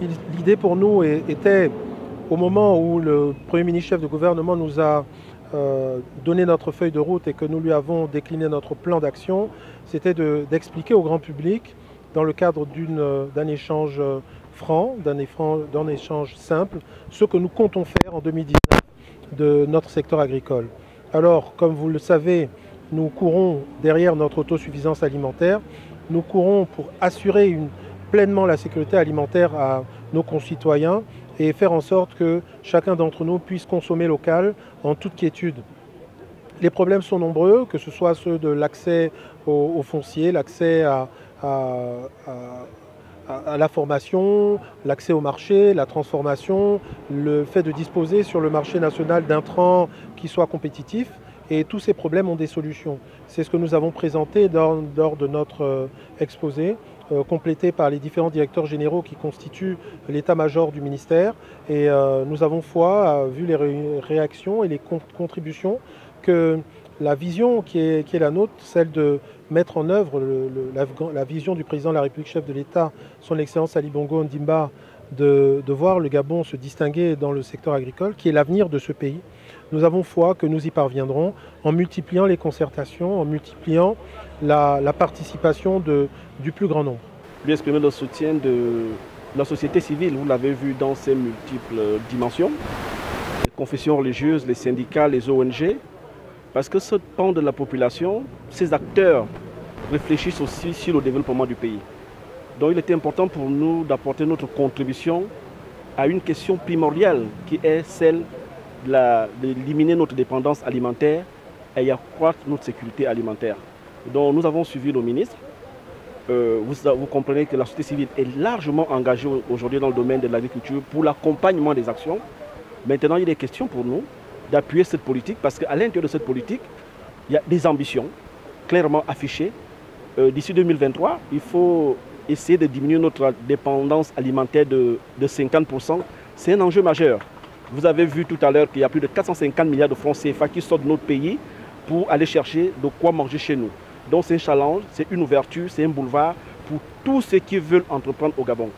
L'idée pour nous était, au moment où le Premier ministre chef de gouvernement nous a donné notre feuille de route et que nous lui avons décliné notre plan d'action, c'était d'expliquer au grand public, dans le cadre d'un échange franc, d'un échange simple, ce que nous comptons faire en 2019 de notre secteur agricole. Alors, comme vous le savez, nous courons derrière notre autosuffisance alimentaire, nous courons pour assurer pleinement la sécurité alimentaire à nos concitoyens et faire en sorte que chacun d'entre nous puisse consommer local en toute quiétude. Les problèmes sont nombreux, que ce soit ceux de l'accès au foncier, l'accès à la formation, l'accès au marché, la transformation, le fait de disposer sur le marché national d'intrants qui soient compétitifs. Et tous ces problèmes ont des solutions. C'est ce que nous avons présenté lors de notre exposé, complété par les différents directeurs généraux qui constituent l'état-major du ministère. Et nous avons foi, vu les réactions et les contributions, que la vision qui est la nôtre, celle de mettre en œuvre la vision du président de la République, chef de l'État, son Excellence Ali Bongo Ondimba, de voir le Gabon se distinguer dans le secteur agricole, qui est l'avenir de ce pays. Nous avons foi que nous y parviendrons en multipliant les concertations, en multipliant la participation du plus grand nombre. Lui exprimer le soutien de la société civile, vous l'avez vu dans ses multiples dimensions, les confessions religieuses, les syndicats, les ONG, parce que ce pan de la population, ces acteurs réfléchissent aussi sur le développement du pays. Donc il était important pour nous d'apporter notre contribution à une question primordiale qui est celle d'éliminer notre dépendance alimentaire et accroître notre sécurité alimentaire. Donc nous avons suivi le ministre. Vous comprenez que la société civile est largement engagée aujourd'hui dans le domaine de l'agriculture pour l'accompagnement des actions. Maintenant, il est question pour nous d'appuyer cette politique parce qu'à l'intérieur de cette politique, il y a des ambitions clairement affichées. D'ici 2023, il faut essayer de diminuer notre dépendance alimentaire de 50%. C'est un enjeu majeur. Vous avez vu tout à l'heure qu'il y a plus de 450 milliards de francs CFA qui sortent de notre pays pour aller chercher de quoi manger chez nous. Donc c'est un challenge, c'est une ouverture, c'est un boulevard pour tous ceux qui veulent entreprendre au Gabon.